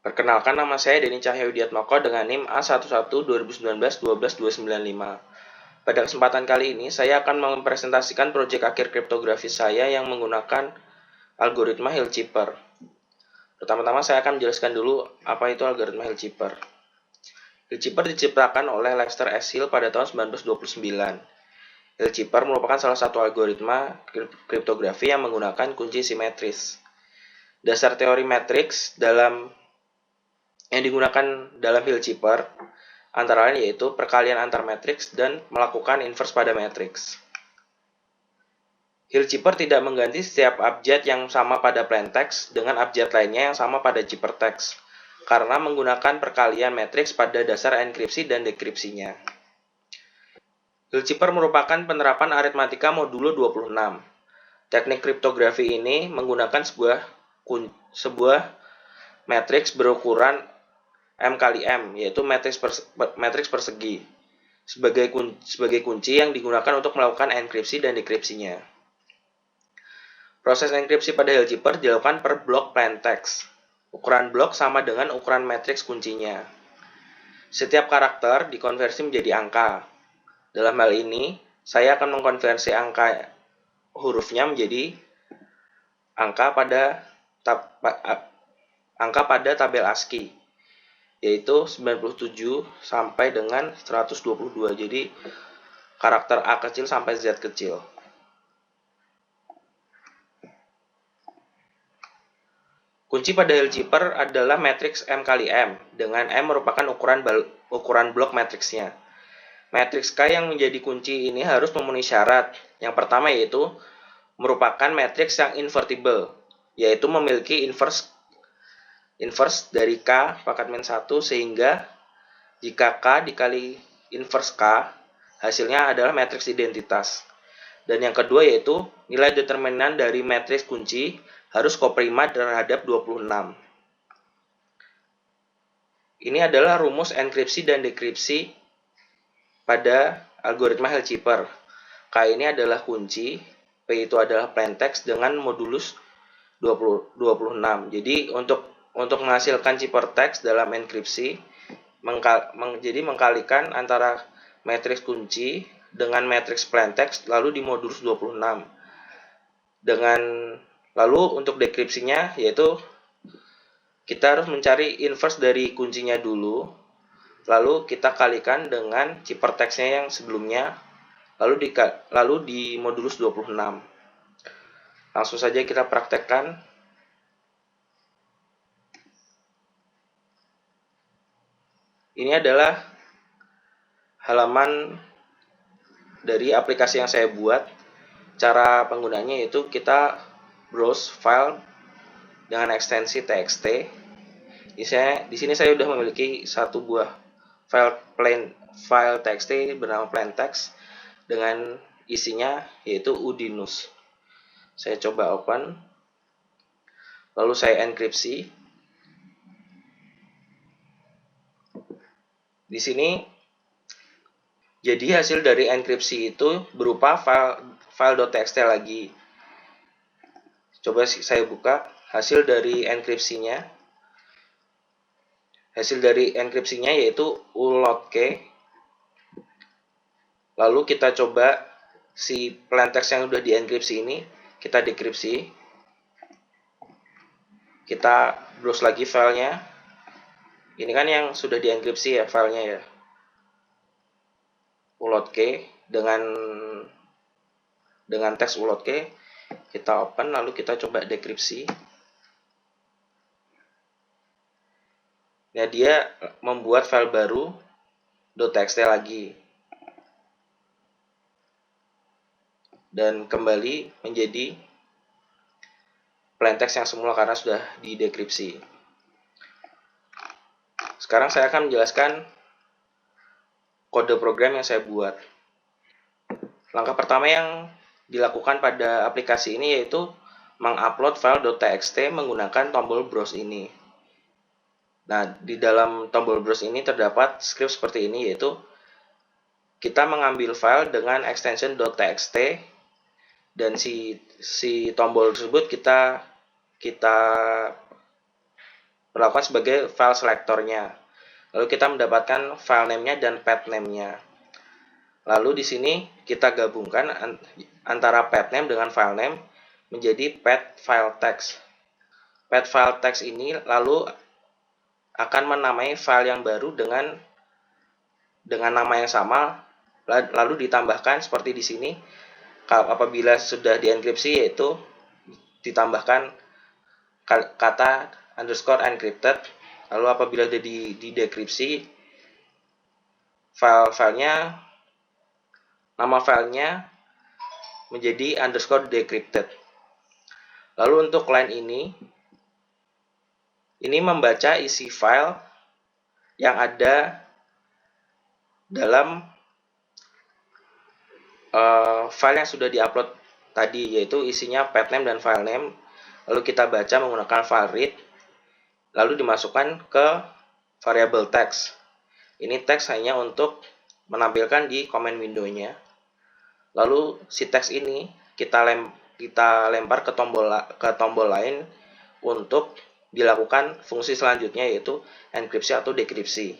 Perkenalkan, nama saya Denny Cahyowidiatmoko dengan NIM A11-2019-12295. Pada kesempatan kali ini, saya akan mempresentasikan proyek akhir kriptografi saya yang menggunakan algoritma Hill-Chipper. Pertama-tama saya akan menjelaskan dulu apa itu algoritma Hill-Chipper. Hill-Chipper diciptakan oleh Lester S. Hill pada tahun 1929. Hill-Chipper merupakan salah satu algoritma kriptografi yang menggunakan kunci simetris. Dasar teori matriks yang digunakan dalam Hill-Chipper antara lain yaitu perkalian antar matriks dan melakukan inverse pada matriks. Hill-Chipper tidak mengganti setiap abjad yang sama pada plaintext dengan abjad lainnya yang sama pada ciphertext karena menggunakan perkalian matriks pada dasar enkripsi dan dekripsinya. Hill-Chipper merupakan penerapan aritmatika modulo 26. Teknik kriptografi ini menggunakan sebuah matriks berukuran M kali M, yaitu matriks persegi, sebagai kunci yang digunakan untuk melakukan enkripsi dan dekripsinya. Proses enkripsi pada Hill-Chipper dilakukan per blok plaintext. Ukuran blok sama dengan ukuran matriks kuncinya. Setiap karakter dikonversi menjadi angka. Dalam hal ini, saya akan mengkonversi angka hurufnya menjadi angka pada tabel ASCII, yaitu 97 sampai dengan 122. Jadi karakter A kecil sampai Z kecil. Kunci pada Hill-Chipper adalah matriks M kali M, dengan M merupakan ukuran blok matriksnya. Matriks K yang menjadi kunci ini harus memenuhi syarat. Yang pertama yaitu merupakan matriks yang invertible, yaitu memiliki inverse dari K pangkat min 1 sehingga jika K dikali inverse K, hasilnya adalah matriks identitas. Dan yang kedua yaitu nilai determinan dari matriks kunci harus koprima terhadap 26. Ini adalah rumus enkripsi dan dekripsi pada algoritma Hill-Chipper. K ini adalah kunci, P itu adalah plaintext dengan modulus 26. Jadi untuk menghasilkan ciphertext dalam enkripsi, jadi mengkalikan antara matriks kunci dengan matriks plaintext lalu di modulus 26. Lalu untuk dekripsinya yaitu kita harus mencari inverse dari kuncinya dulu, lalu kita kalikan dengan ciphertextnya yang sebelumnya, lalu di modulus 26. Langsung saja kita praktekkan. Ini adalah halaman dari aplikasi yang saya buat. Cara penggunanya yaitu kita browse file dengan ekstensi txt. Di sini saya sudah memiliki satu buah file txt bernama plaintext dengan isinya yaitu Udinus. Saya coba open, lalu saya enkripsi. Di sini jadi hasil dari enkripsi itu berupa file.txt lagi. Coba saya buka hasil dari enkripsinya. Hasil dari enkripsinya yaitu ulotk. Lalu kita coba si plaintext yang sudah dienkripsi ini kita dekripsi. Kita browse lagi filenya. Ini kan yang sudah dienkripsi ya filenya ya. Ulotk dengan teks ulotk kita open, lalu kita coba dekripsi. Nah, dia membuat file baru .txt lagi dan kembali menjadi plaintext yang semula karena sudah didekripsi. Sekarang saya akan menjelaskan kode program yang saya buat. Langkah pertama yang dilakukan pada aplikasi ini yaitu mengupload file .txt menggunakan tombol browse ini. Nah, di dalam tombol browse ini terdapat script seperti ini, yaitu kita mengambil file dengan extension .txt dan si tombol tersebut kita perlakukan sebagai file selektornya. Lalu kita mendapatkan file name-nya dan path name-nya. Lalu di sini kita gabungkan antara path name dengan file name menjadi path file text. Path file text ini lalu akan menamai file yang baru dengan nama yang sama, lalu ditambahkan seperti di sini. Apabila sudah dienkripsi, yaitu ditambahkan kata underscore encrypted. Lalu apabila sudah didekripsi, nama filenya menjadi underscore decrypted. Lalu untuk line ini membaca isi file yang ada dalam file yang sudah diupload tadi, yaitu isinya path name dan file name. Lalu kita baca menggunakan file read, lalu dimasukkan ke variable text. Ini teks hanya untuk menampilkan di command window-nya. Lalu si teks ini kita lempar ke tombol lain untuk dilakukan fungsi selanjutnya, yaitu enkripsi atau dekripsi.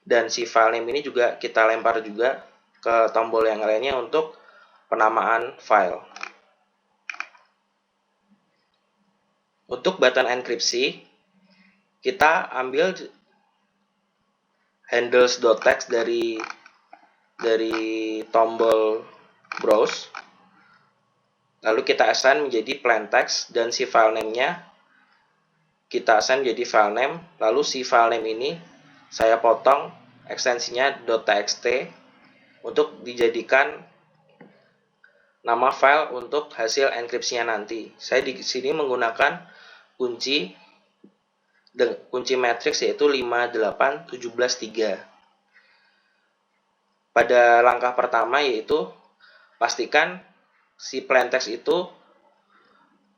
Dan si file name ini juga kita lempar juga ke tombol yang lainnya untuk penamaan file. Untuk button enkripsi, kita ambil handles.txt dari tombol browse, lalu kita assign menjadi plain text, dan si file name-nya kita assign menjadi file name. Lalu si file name ini saya potong ekstensinya .txt untuk dijadikan nama file untuk hasil enkripsinya nanti. Saya di sini menggunakan kunci matriks, yaitu 58173. Pada langkah pertama, yaitu pastikan si plain text itu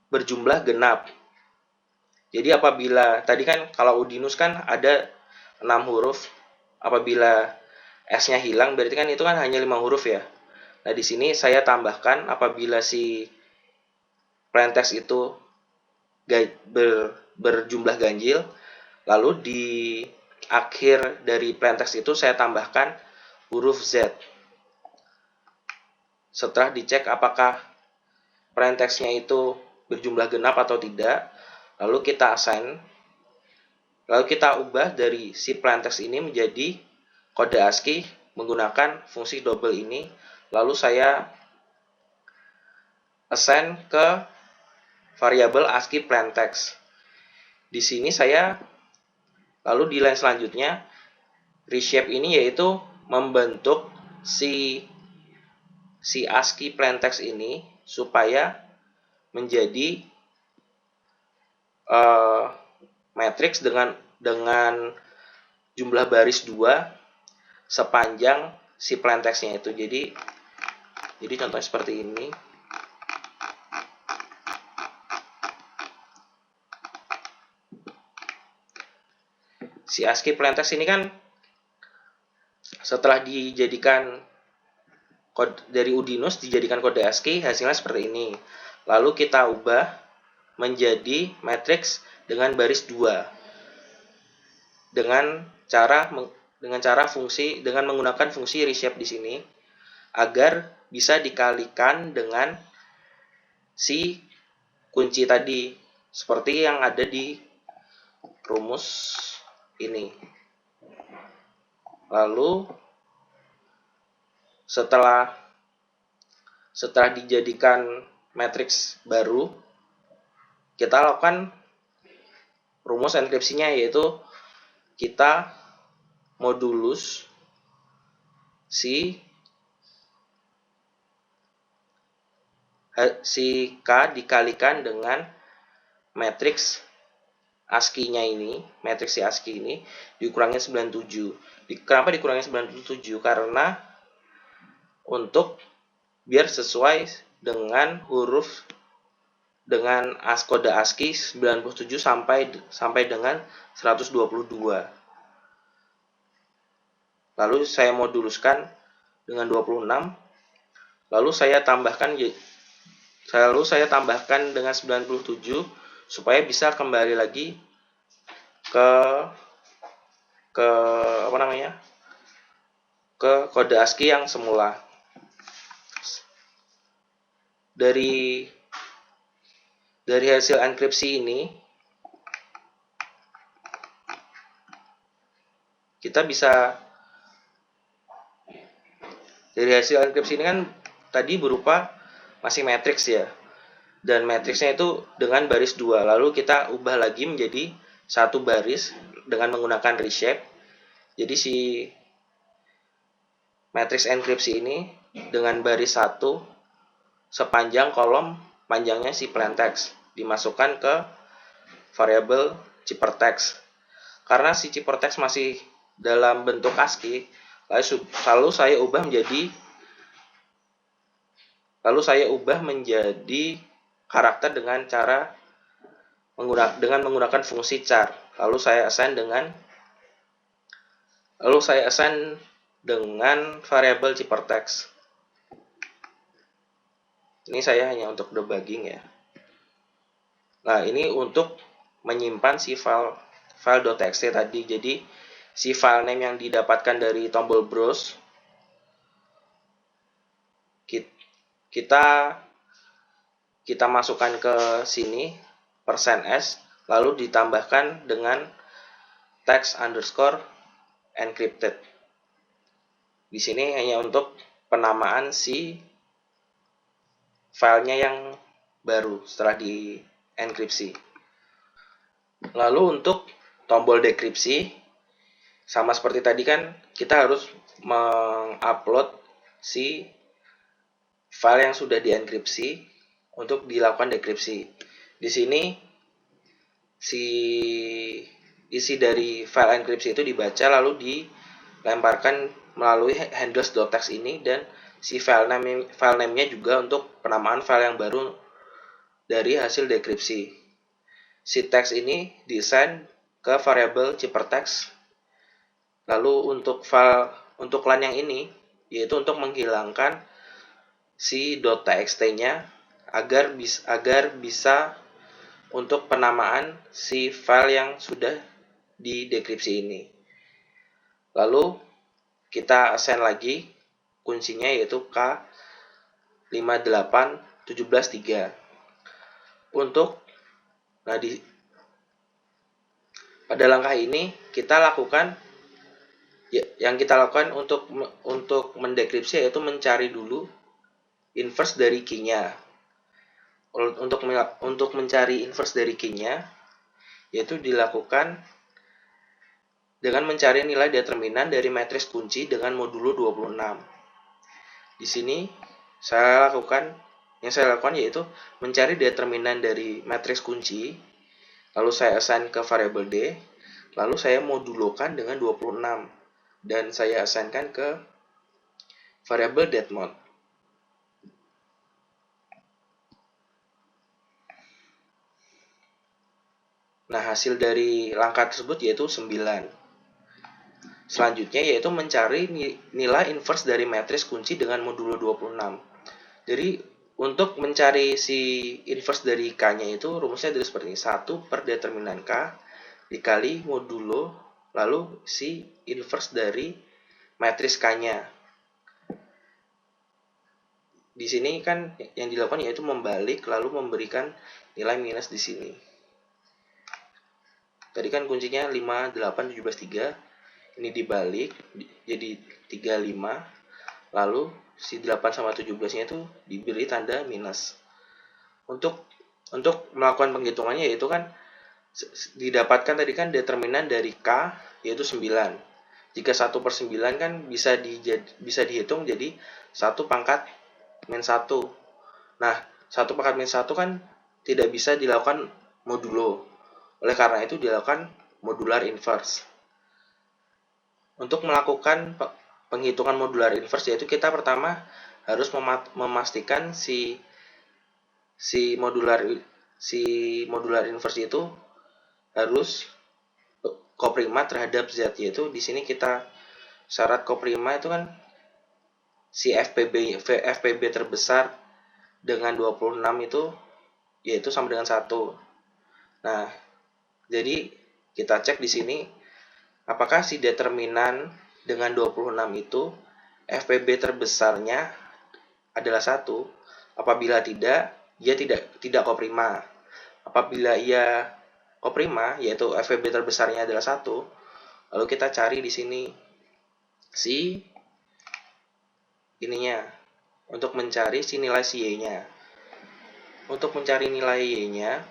berjumlah genap. Jadi apabila tadi kan kalau Udinus kan ada 6 huruf, apabila S-nya hilang berarti kan itu kan hanya 5 huruf ya. Nah, di sini saya tambahkan apabila si plain text itu berjumlah ganjil, lalu di akhir dari plain text itu saya tambahkan huruf Z. Setelah dicek apakah plain text-nya itu berjumlah genap atau tidak, lalu kita assign, lalu kita ubah dari si plain text ini menjadi kode ASCII menggunakan fungsi double ini. Lalu saya assign ke variabel ASCII plain text. Di sini saya lalu di line selanjutnya reshape ini, yaitu membentuk si ASCII plain text ini supaya menjadi matriks dengan jumlah baris 2 sepanjang si plain text-nya itu. Jadi contohnya seperti ini. Si ASCII plain text ini kan setelah dijadikan dari Udinus dijadikan kode ASCII, hasilnya seperti ini. Lalu kita ubah menjadi matriks dengan baris 2 dengan menggunakan fungsi reshape di sini, agar bisa dikalikan dengan si kunci tadi seperti yang ada di rumus ini. Lalu setelah dijadikan matriks baru, kita lakukan rumus enkripsinya, yaitu kita modulus si K dikalikan dengan matriks ASCII-nya ini, matriks si ASCII ini dikurangi 97. Kenapa dikurangi 97? Karena untuk biar sesuai dengan huruf dengan kode ASCII 97 sampai dengan 122. Lalu saya moduluskan dengan 26. Lalu saya tambahkan dengan 97 supaya bisa kembali lagi ke ke apa namanya? Ke kode ASCII yang semula. Dari hasil enkripsi ini kita bisa dari hasil enkripsi ini kan tadi berupa masih matriks ya. Dan matriksnya itu dengan baris 2. Lalu kita ubah lagi menjadi satu baris dengan menggunakan reshape. Jadi si matriks enkripsi ini dengan baris 1 sepanjang kolom panjangnya si plaintext dimasukkan ke variabel ciphertext. Karena si ciphertext masih dalam bentuk ASCII, lalu saya ubah menjadi karakter dengan cara menggunakan fungsi char. Lalu saya assign dengan variabel ciphertext. Ini saya hanya untuk debugging ya. Nah, ini untuk menyimpan si file.txt tadi. Jadi si file name yang didapatkan dari tombol browse kita masukkan ke sini %s lalu ditambahkan dengan text underscore encrypted. Di sini hanya untuk penamaan si filenya yang baru setelah di enkripsi. Lalu untuk tombol dekripsi sama seperti tadi kan kita harus mengupload si file yang sudah dienkripsi untuk dilakukan dekripsi. Di sini si isi dari file enkripsi itu dibaca lalu dilemparkan melalui handles.txt ini, dan si file name-nya juga untuk penamaan file yang baru dari hasil dekripsi. Si teks ini diassign ke variabel ciphertext. Lalu untuk line yang ini yaitu untuk menghilangkan si .txt-nya agar bisa untuk penamaan si file yang sudah didekripsi ini. Lalu kita assign lagi kuncinya yaitu K58173. Pada langkah ini yang kita lakukan untuk mendekripsi yaitu mencari dulu inverse dari key-nya. Untuk mencari inverse dari key-nya yaitu dilakukan dengan mencari nilai determinan dari matriks kunci dengan modulo 26. Di sini yang saya lakukan yaitu mencari determinan dari matriks kunci, lalu saya assign ke variabel D, lalu saya modulokan dengan 26 dan saya assignkan ke variabel date-mode. Nah, hasil dari langkah tersebut yaitu 9. Selanjutnya yaitu mencari nilai inverse dari matriks kunci dengan modulo 26. Jadi untuk mencari si inverse dari K-nya itu rumusnya adalah seperti ini. 1 per determinan K dikali modulo lalu si inverse dari matriks K-nya. Di sini kan yang dilakukan yaitu membalik lalu memberikan nilai minus di sini. Tadi kan kuncinya 5, 8, 17, 3. Ini dibalik jadi 35. Lalu si 8 sama 17-nya itu diberi tanda minus. Untuk melakukan penghitungannya yaitu kan didapatkan tadi kan determinan dari K yaitu 9. Jika 1/9 kan bisa dihitung jadi 1 pangkat min 1. Nah, 1 pangkat min 1 kan tidak bisa dilakukan modulo. Oleh karena itu dilakukan modular inverse. Untuk melakukan penghitungan modular inverse yaitu kita pertama harus memastikan si modular inverse itu harus koprima terhadap Z, yaitu di sini kita syarat koprima itu kan si FPB terbesar dengan 26 itu yaitu sama dengan 1. Nah, jadi kita cek di sini apakah si determinan dengan 26 itu FPB terbesarnya adalah 1. Apabila tidak, ia tidak koprima. Apabila ia koprima, yaitu FPB terbesarnya adalah 1, lalu kita cari di sini si ininya untuk mencari si nilai si y-nya. Untuk mencari nilai y-nya,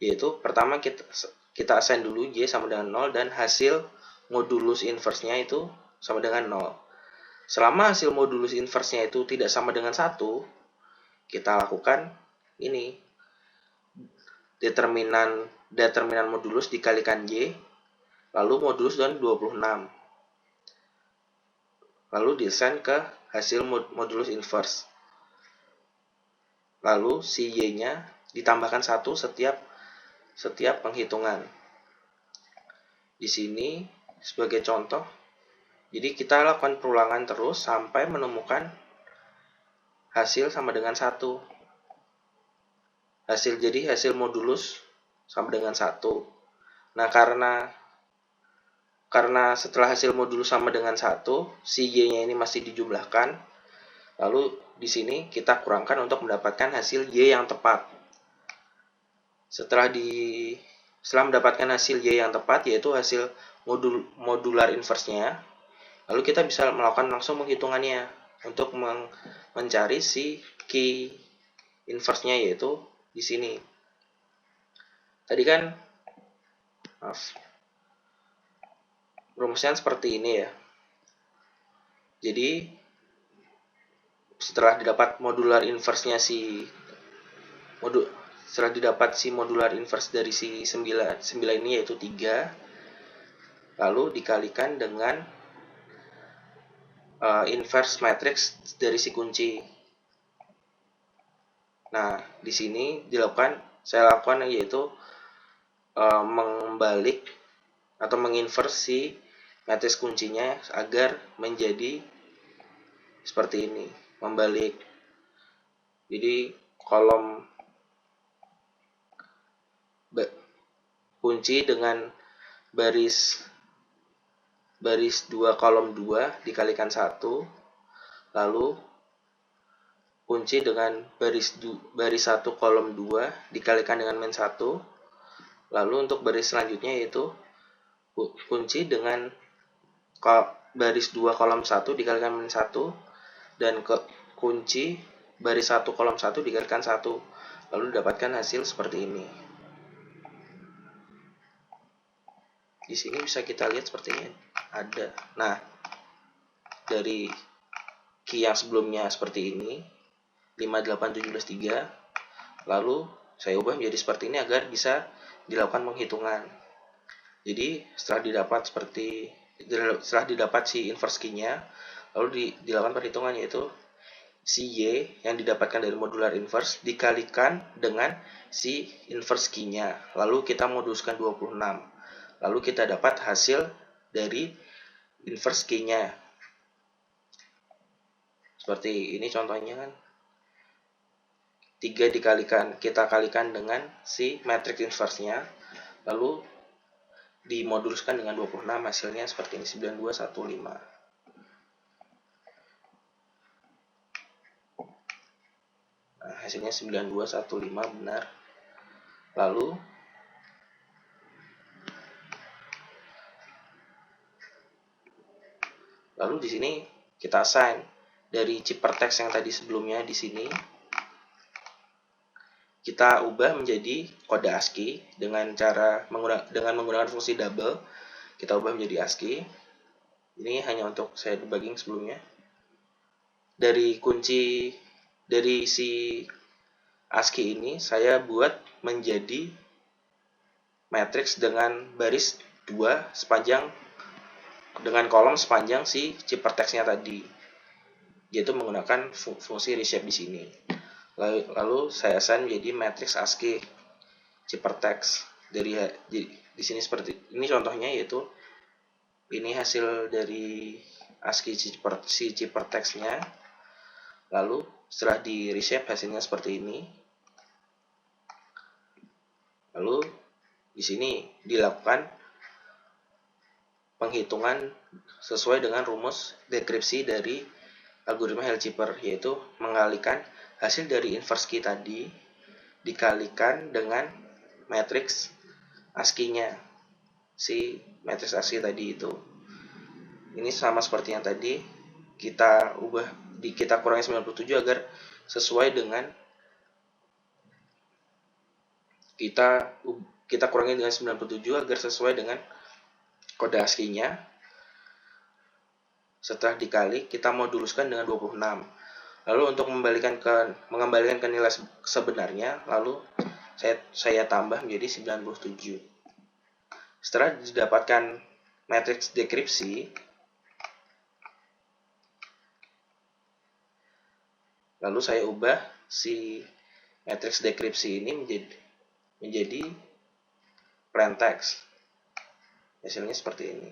yaitu pertama kita assign dulu y sama dengan 0 dan hasil modulus inverse-nya itu sama dengan 0. Selama hasil modulus inverse-nya itu tidak sama dengan 1, kita lakukan ini. Determinan modulus dikalikan y, lalu modulus dan 26. Lalu desain ke hasil modulus inverse. Lalu si y-nya ditambahkan 1 setiap penghitungan. Di sini sebagai contoh, jadi kita lakukan perulangan terus sampai menemukan hasil sama dengan 1. Jadi hasil modulus sama dengan 1. Nah, karena setelah hasil modulus sama dengan 1, si y-nya ini masih dijumlahkan. Lalu di sini kita kurangkan untuk mendapatkan hasil y yang tepat. Setelah mendapatkan hasil y yang tepat, yaitu hasil modular inverse-nya, lalu kita bisa melakukan langsung penghitungannya untuk mencari si key inverse-nya, yaitu di sini. Tadi kan rumusnya seperti ini ya. Jadi setelah didapat modular inverse-nya setelah didapat si modular inverse dari si 9 ini, yaitu 3, lalu dikalikan dengan inverse matrix dari si kunci. Nah, di sini saya lakukan yaitu membalik atau menginversi matriks kuncinya agar menjadi seperti ini, membalik. Jadi kolom kunci dengan baris 2 kolom 2 dikalikan 1, lalu kunci dengan baris 1 kolom 2 dikalikan dengan min 1, lalu untuk baris selanjutnya yaitu kunci dengan baris 2 kolom 1 dikalikan min 1, dan kunci baris 1 kolom 1 dikalikan 1, lalu didapatkan hasil seperti ini. Di sini bisa kita lihat seperti ini ada. Nah, dari key yang sebelumnya seperti ini 58713, lalu saya ubah menjadi seperti ini agar bisa dilakukan penghitungan. Jadi setelah didapat si inverse key-nya, lalu dilakukan perhitungan, yaitu si y yang didapatkan dari modular inverse dikalikan dengan si inverse key-nya, lalu kita moduluskan 26, lalu kita dapat hasil dari inverse key-nya. Seperti ini contohnya kan. 3 kita kalikan dengan si matrix inverse-nya, lalu dimoduluskan dengan 26, hasilnya seperti ini, 9215. Nah, hasilnya 9215 benar. Lalu di sini kita assign dari CipperText yang tadi sebelumnya, di sini kita ubah menjadi kode ASCII dengan menggunakan fungsi double. Kita ubah menjadi ASCII. Ini hanya untuk saya debugging sebelumnya. Dari si ASCII ini saya buat menjadi matriks dengan baris 2 dengan kolom sepanjang si CipperText-nya tadi, yaitu menggunakan fungsi reshape di sini. Lalu saya assign menjadi matriks ASCII CipperText. Di sini seperti ini contohnya, yaitu ini hasil dari ASCII si CipperText-nya. Lalu setelah di reshape hasilnya seperti ini. Lalu Di sini dilakukan penghitungan sesuai dengan rumus dekripsi dari algoritma Hill-Zipper, yaitu mengalihkan hasil dari inverse key tadi dikalikan dengan matriks ASCII-nya, si matriks ASCII tadi itu. Ini sama seperti yang tadi, kita kurangi 97 agar sesuai dengan kita kurangi dengan 97 agar sesuai dengan kode ASCII-nya. Setelah dikali, kita moduluskan dengan 26. Lalu untuk mengembalikan ke nilai sebenarnya, lalu saya tambah menjadi 97. Setelah didapatkan matriks dekripsi, lalu saya ubah si matriks dekripsi ini menjadi plain text. Hasilnya seperti ini.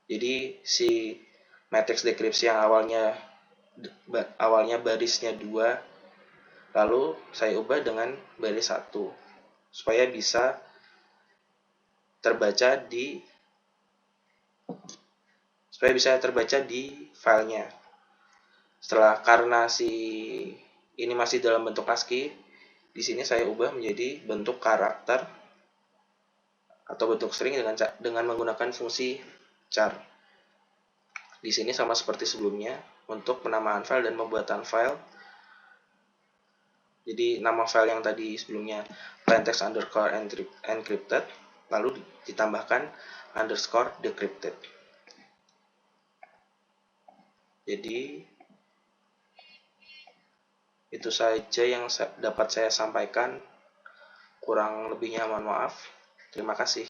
Jadi si matriks dekripsi yang awalnya barisnya 2, lalu saya ubah dengan baris 1 supaya bisa terbaca di filenya. Karena ini masih dalam bentuk ASCII, di sini saya ubah menjadi bentuk karakter atau bentuk string dengan menggunakan fungsi char. Di sini sama seperti sebelumnya untuk penamaan file dan pembuatan file. Jadi nama file yang tadi sebelumnya plaintext underscore encrypted, lalu ditambahkan underscore decrypted. Jadi itu saja yang dapat saya sampaikan. Kurang lebihnya mohon maaf. Terima kasih.